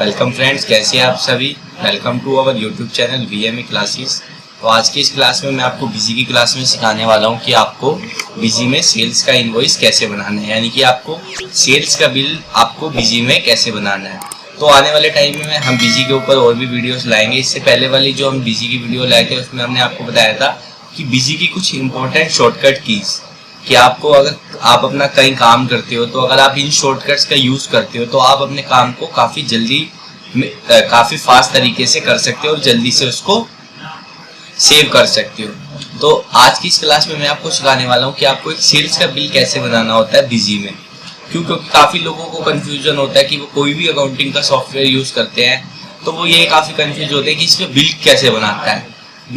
Welcome friends, कैसे हैं आप सभी। Welcome to our YouTube channel VME classes. तो आज की इस क्लास में मैं आपको बिजी की क्लास में सिखाने वाला हूं कि आपको बिजी में सेल्स का इनवॉइस कैसे बनाना है, यानी कि आपको सेल्स का बिल आपको बिजी में कैसे बनाना है। तो आने वाले टाइम में हम बिजी के ऊपर और भी वीडियोस लाएंगे। इससे पहले वाली जो हम बिजी की वीडियो लाए थे उसमें हमने आपको बताया था कि बिजी की कुछ इंपॉर्टेंट शॉर्टकट कीज, कि आपको अगर आप अपना कहीं काम करते हो तो अगर आप इन शॉर्टकट्स का यूज करते हो तो आप अपने काम को काफी जल्दी काफी फास्ट तरीके से कर सकते हो और जल्दी से उसको सेव कर सकते हो। तो आज की इस क्लास में मैं आपको सिखाने वाला हूँ कि आपको एक सेल्स का बिल कैसे बनाना होता है बिजी में। क्योंकि काफी लोगों को कंफ्यूजन होता है कि वो कोई भी अकाउंटिंग का सॉफ्टवेयर यूज करते हैं तो वो ये काफी कंफ्यूज होते हैं कि इसमें बिल कैसे बनाता है,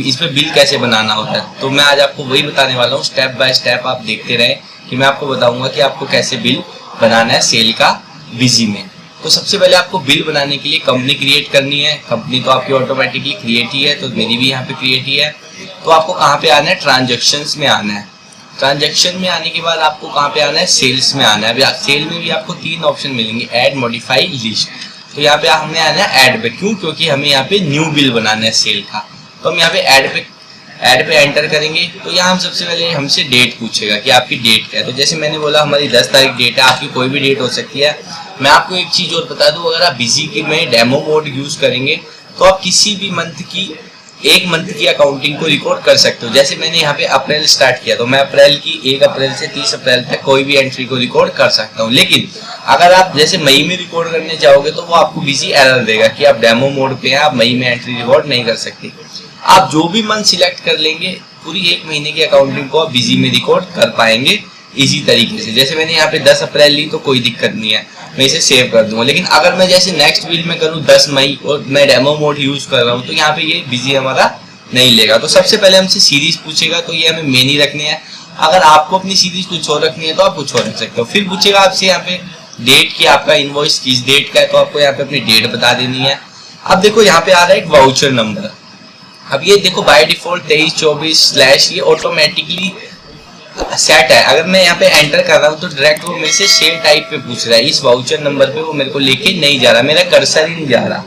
इसमें बिल कैसे बनाना होता है। तो मैं आज आपको वही बताने वाला हूँ, स्टेप बाय स्टेप आप देखते रहें कि मैं आपको बताऊंगा कि आपको कैसे बिल बनाना है सेल का बिजी में। तो सबसे पहले आपको बिल बनाने के लिए कंपनी क्रिएट करनी है। कंपनी तो आपकी ऑटोमेटिकली क्रिएट ही है, तो मेरी भी यहाँ पे क्रिएट ही है। तो आपको कहाँ पे आना है, ट्रांजेक्शन्स में आना है। ट्रांजेक्शन में आने के बाद आपको कहाँ पे आना है, सेल्स में आना है। सेल में भी आपको 3 ऑप्शन मिलेंगे, ऐड, मॉडिफाई, लिस्ट। तो यहाँ पे हमें आना है ऐड पे। क्यों? क्योंकि हमें यहाँ पे न्यू बिल बनाना है सेल का। तो हम यहाँ पे ऐड पे एंटर करेंगे। तो यहाँ हम सबसे पहले हमसे डेट पूछेगा कि आपकी डेट क्या है। तो जैसे मैंने बोला हमारी 10 तारीख डेट है, आपकी कोई भी डेट हो सकती है। मैं आपको एक चीज और बता दूं, अगर आप बिजी के में डेमो मोड यूज करेंगे तो आप किसी भी एक मंथ की अकाउंटिंग को रिकॉर्ड कर सकते हो। जैसे मैंने यहाँ पे अप्रैल स्टार्ट किया तो मैं अप्रैल की 1 अप्रैल से 30 अप्रैल तक कोई भी एंट्री को रिकॉर्ड कर सकता हूँ। लेकिन अगर आप जैसे मई में रिकॉर्ड करने जाओगे तो वो आपको बिजी एरर देगा कि आप डेमो मोड पे हैं, आप मई में एंट्री रिकॉर्ड नहीं कर सकते। आप जो भी मंथ सिलेक्ट कर लेंगे पूरी 1 महीने की अकाउंटिंग को आप बिजी में रिकॉर्ड कर पाएंगे इजी तरीके से। जैसे मैंने यहाँ पे 10 अप्रैल ली तो कोई दिक्कत नहीं है, मैं इसे सेव कर दूंगा। लेकिन अगर मैं जैसे नेक्स्ट बिल में करूँ 10 मई और मैं डेमो मोड यूज कर रहा हूँ तो यहाँ पे ये बिजी हमारा नहीं लेगा। तो सबसे पहले हमसे सीरीज पूछेगा, तो ये हमें मेन ही रखनी है। अगर आपको अपनी सीरीज कुछ और रखनी है तो आप कुछ और रख सकते हो। फिर पूछेगा आपसे यहाँ पे डेट की, आपका इनवॉइस किस डेट का है, तो आपको यहाँ पे अपनी डेट बता देनी है। अब देखो यहाँ पे आ रहा है एक वाउचर नंबर। अब ये देखो बाय डिफॉल्ट 2324/ ये ऑटोमेटिकली सेट है। अगर मैं यहाँ पे एंटर कर रहा हूँ तो डायरेक्ट वो मेरे से सेल टाइप पे पूछ रहा है। इस वाउचर नंबर पे वो मेरे को लेके नहीं जा रहा, मेरा कर्सर ही नहीं जा रहा।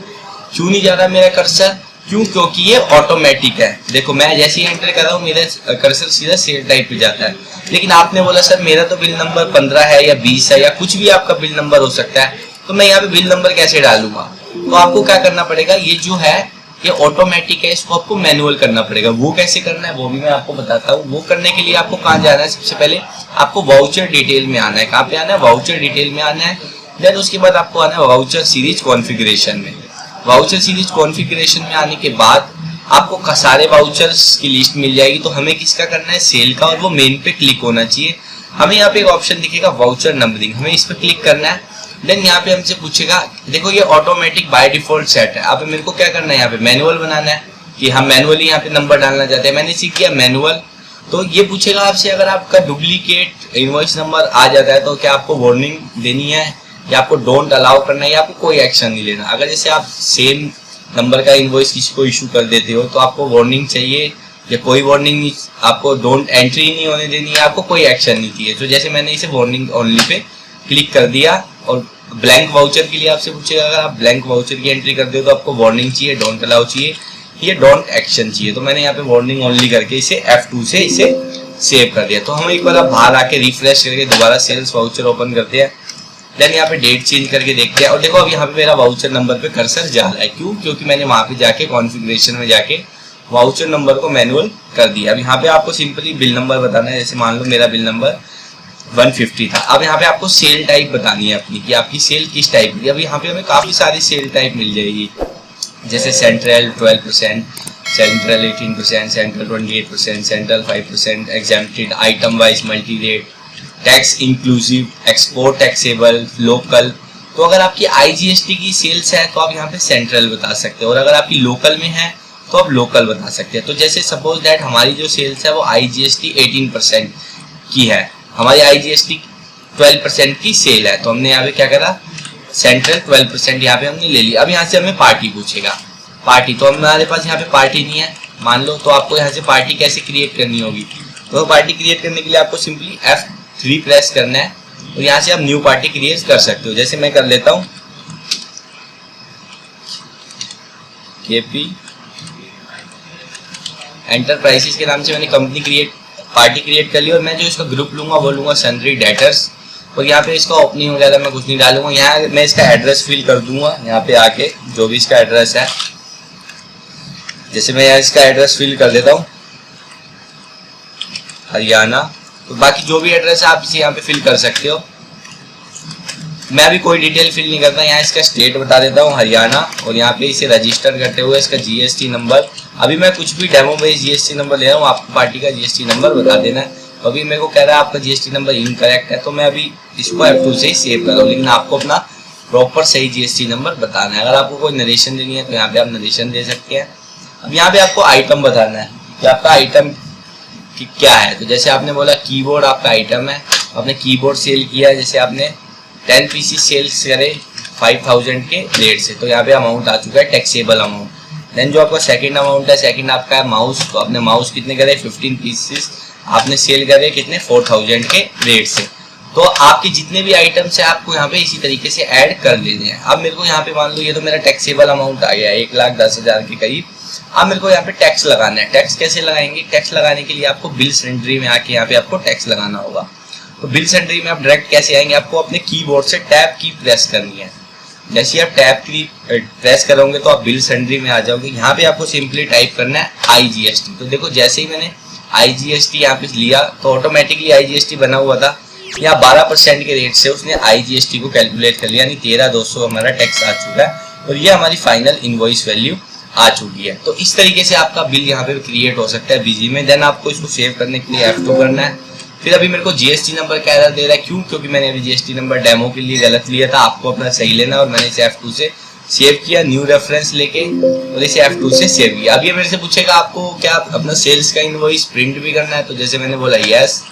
क्यों नहीं जा रहा मेरा कर्सर? क्यों? क्योंकि ये ऑटोमेटिक है। देखो मैं जैसे ही एंटर कर रहा हूँ मेरा कर्सर सीधा सेल टाइप पे जाता है। लेकिन आपने बोला सर मेरा तो बिल नंबर 15 है या 20 है या कुछ भी आपका बिल नंबर हो सकता है, तो मैं यहाँ पे बिल नंबर कैसे डालूंगा? तो आपको क्या करना पड़ेगा, ये जो है ये ऑटोमेटिक है, इसको आपको मैनुअल करना पड़ेगा। वो कैसे करना है वो भी मैं आपको बताता हूँ। वो करने के लिए आपको कहाँ जाना है, सबसे पहले आपको वाउचर डिटेल में आना है। कहाँ पे आना है? वाउचर डिटेल में आना है। देन उसके बाद आपको आना है वाउचर सीरीज कॉन्फ़िगरेशन में। वाउचर सीरीज कॉन्फ़िगरेशन में आने के बाद आपको सारे वाउचर्स की लिस्ट मिल जाएगी। तो हमें किसका करना है? सेल का। और वो मेन पे क्लिक होना चाहिए। हमें यहाँ पे एक ऑप्शन दिखेगा वाउचर नंबरिंग, हमें इस पर क्लिक करना है। देन यहाँ पे हमसे पूछेगा, देखो ये ऑटोमेटिक बाय डिफॉल्ट सेट है। अब मेरे को क्या करना है, यहाँ पे मैनुअल बनाना है कि हम मैनुअली यहाँ पे नंबर डालना चाहते हैं। मैंने सीख किया मैनुअल। तो ये पूछेगा आपसे अगर आपका डुप्लीकेट इनवॉइस नंबर आ जाता है तो क्या आपको वार्निंग देनी है या आपको डोंट अलाउ करना है या आपको कोई एक्शन नहीं लेना। अगर जैसे आप सेम नंबर का इनवॉइस किसी को इशू कर देते हो तो आपको वार्निंग चाहिए या कोई वार्निंग नहीं, आपको डोंट एंट्री नहीं होने देनी है, आपको कोई एक्शन नहीं चाहिए। तो जैसे मैंने इसे वार्निंग ओनली पे क्लिक कर दिया। और ब्लैंक वाउचर के लिए आपसे पूछेगा, अगर आप ब्लैंक वाउचर की एंट्री करते हो तो आपको वार्निंग चाहिए, डोंट अलाउ चाहिए, ये डोंट एक्शन चाहिए। तो मैंने यहाँ पे वार्निंग ओनली करके इसे F2 से इसे सेव कर दिया। तो हम एक बार बाहर आके रिफ्रेश करके दोबारा सेल्स वाउचर ओपन करते हैं। देन यहाँ पे डेट चेंज करके देखते हैं और देखो अब यहाँ पे मेरा वाउचर नंबर पे कर्सर जा रहा है। क्यों? क्योंकि मैंने वहाँ पे जाके कॉन्फ़िगरेशन में जाके वाउचर नंबर को मैनुअल कर दिया। अब यहाँ पे आपको सिंपली बिल नंबर बताना है। जैसे मान लो मेरा बिल नंबर 150 था। अब यहाँ पे आपको सेल टाइप बतानी है अपनी कि आपकी सेल किस टाइप की। अब यहाँ पे हमें काफी सारी सेल टाइप मिल जाएगी, जैसे central 12%, central 18%, central 28%, central 5%, exempted, item wise, multi rate, tax inclusive, export taxable, local. तो अगर आपकी IGST की सेल्स है तो आप यहाँ पे सेंट्रल बता सकते हो और अगर आपकी लोकल में है तो आप लोकल बता सकते हैं। तो जैसे सपोज दैट हमारी जो सेल्स है वो IGST 18% की है, हमारी IGST 12% की सेल है, तो हमने यहाँ पे क्या करा, सेंट्रल 12% यहाँ पे हमने ले लिया। अब यहाँ से हमें पार्टी पूछेगा, पार्टी तो हमारे पास यहाँ पे पार्टी नहीं है, मान लो, तो आपको यहाँ से पार्टी कैसे क्रिएट करनी होगी। तो पार्टी क्रिएट करने के लिए आपको सिंपली F3 प्रेस करना है और यहाँ से आप न्यू पार्टी क्रिएट कर सकते हो। जैसे मैं कर लेता हूँ KP एंटरप्राइजेस के नाम से मैंने पार्टी क्रिएट कर ली और मैं जो इसका ग्रुप लूंगा वो लूंगा सन्ड्री डेटर्स। और यहाँ पे इसका ओपनिंग वगैरह मैं कुछ नहीं डालूंगा। यहाँ मैं इसका एड्रेस फिल कर दूंगा, यहाँ पे आके जो भी इसका एड्रेस है, जैसे मैं यहाँ इसका एड्रेस फिल कर देता हूँ हरियाणा। तो बाकी जो भी एड्रेस है आप इसे यहाँ पे फिल कर सकते हो। मैं अभी कोई डिटेल फिल नहीं करता, यहाँ इसका स्टेट बता देता हूँ हरियाणा और यहाँ पे इसे रजिस्टर करते हुए इसका GST नंबर, अभी मैं कुछ भी डेमो बेस्ड GST नंबर ले रहा हूँ, आपको पार्टी का GST नंबर बता देना है। तो अभी मेरे को कह रहा है आपका GST नंबर इनकरेक्ट है, तो मैं अभी इसको F2 से ही सेव कर रहा हूँ, लेकिन आपको अपना प्रॉपर सही GST नंबर बताना है। अगर आपको कोई नरेशन देनी है तो यहाँ पे आप नरेशन दे सकते हैं। अब यहाँ पे आपको आइटम बताना है कि आपका आइटम क्या है। तो जैसे आपने बोला कीबोर्ड आपका आइटम है, आपने कीबोर्ड सेल किया, जैसे आपने 10 पीसी सेल्स करे 5000 के रेट से, तो यहाँ पे अमाउंट आ चुका है टैक्सेबल अमाउंट। देन जो आपका सेकंड अमाउंट है, सेकंड आपका है माउस, तो आपने माउस कितने करे 15 पीसेस आपने सेल करे कितने 4000 के रेट से। तो आपके जितने भी आइटम्स है आपको यहाँ पे इसी तरीके से ऐड कर लेने हैं। अब मेरे को यहाँ पे मान लो ये तो मेरा टैक्सेबल अमाउंट आ गया 1,10,000 के करीब। अब मेरे को यहाँ पे टैक्स लगाना है। टैक्स कैसे लगाएंगे? टैक्स लगाने के लिए आपको बिल सेंट्री में आके यहाँ पे आपको टैक्स लगाना होगा। तो बिल सेंट्री में आप डायरेक्ट कैसे आएंगे? आपको अपने कीबोर्ड से टैब की प्रेस करनी है। जैसे आप टैब की प्रेस करोगे तो आप बिल सेंट्री में आ जाओगे। यहाँ पे आपको सिंपली टाइप करना है IGST। तो देखो जैसे ही मैंने IGST यहाँ पे लिया तो ऑटोमेटिकली IGST बना हुआ था, यहाँ 12% के रेट से उसने IGST को कैलकुलेट कर लिया, यानी 13,200 हमारा टैक्स आ चुका है और ये हमारी फाइनल इनवॉइस वैल्यू आ चुकी है। तो इस तरीके से आपका बिल यहाँ पे क्रिएट हो सकता है बिजी में। देन आपको इसको सेव करने के लिए F2 करना है। फिर अभी मेरे को GST नंबर का एरर दे रहा है, क्यों? क्योंकि मैंने अभी GST नंबर डेमो के लिए गलत लिया था, आपको अपना सही लेना है और मैंने इसे F2 से सेव किया, न्यू रेफरेंस लेके और इसे F2 से सेव किया। अब ये मेरे से पूछेगा आपको क्या अपना सेल्स का इनवॉइस प्रिंट भी करना है, तो जैसे मैंने बोला यस।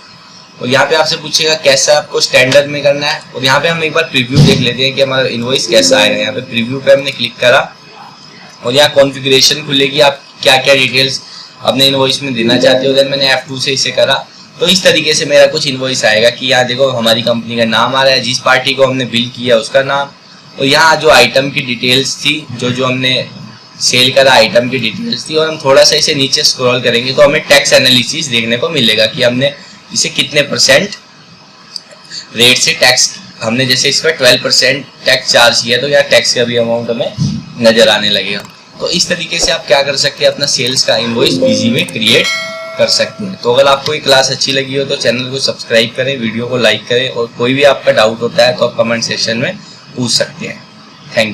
और यहाँ पे आपसे पूछेगा कैसा आपको स्टैंडर्ड में करना है, और यहाँ पे हम एक बार प्रीव्यू देख लेते हैं कि हमारा इनवॉइस कैसा आएगा। यहाँ पे प्रीव्यू पे हमने क्लिक करा और यहाँ कॉन्फ़िगरेशन खुलेगी, आप क्या क्या डिटेल्स अपने इनवॉइस में देना चाहते हो। देन मैंने F2 से इसे करा, तो इस तरीके से मेरा कुछ इनवॉइस आएगा कि यहाँ देखो हमारी कंपनी का नाम आ रहा है, जिस पार्टी को हमने बिल किया उसका नाम, और यहाँ जो आइटम की डिटेल्स थी, जो हमने सेल करा आइटम की डिटेल्स थी। और हम थोड़ा सा इसे नीचे स्क्रॉल करेंगे तो हमें टैक्स एनालिसिस देखने को मिलेगा कि हमने इसे कितने % रेट से टैक्स, हमने जैसे इसका 12% टैक्स चार्ज किया तो यहाँ टैक्स का भी अमाउंट हमें नजर आने लगेगा। तो इस तरीके से आप क्या कर सकते हैं, अपना सेल्स का इनवॉइस बिजी में क्रिएट कर सकते हैं। तो अगर आपको ये क्लास अच्छी लगी हो तो चैनल को सब्सक्राइब करें, वीडियो को लाइक करें, और कोई भी आपका डाउट होता है तो आप कमेंट सेक्शन में पूछ सकते हैं। Thank you.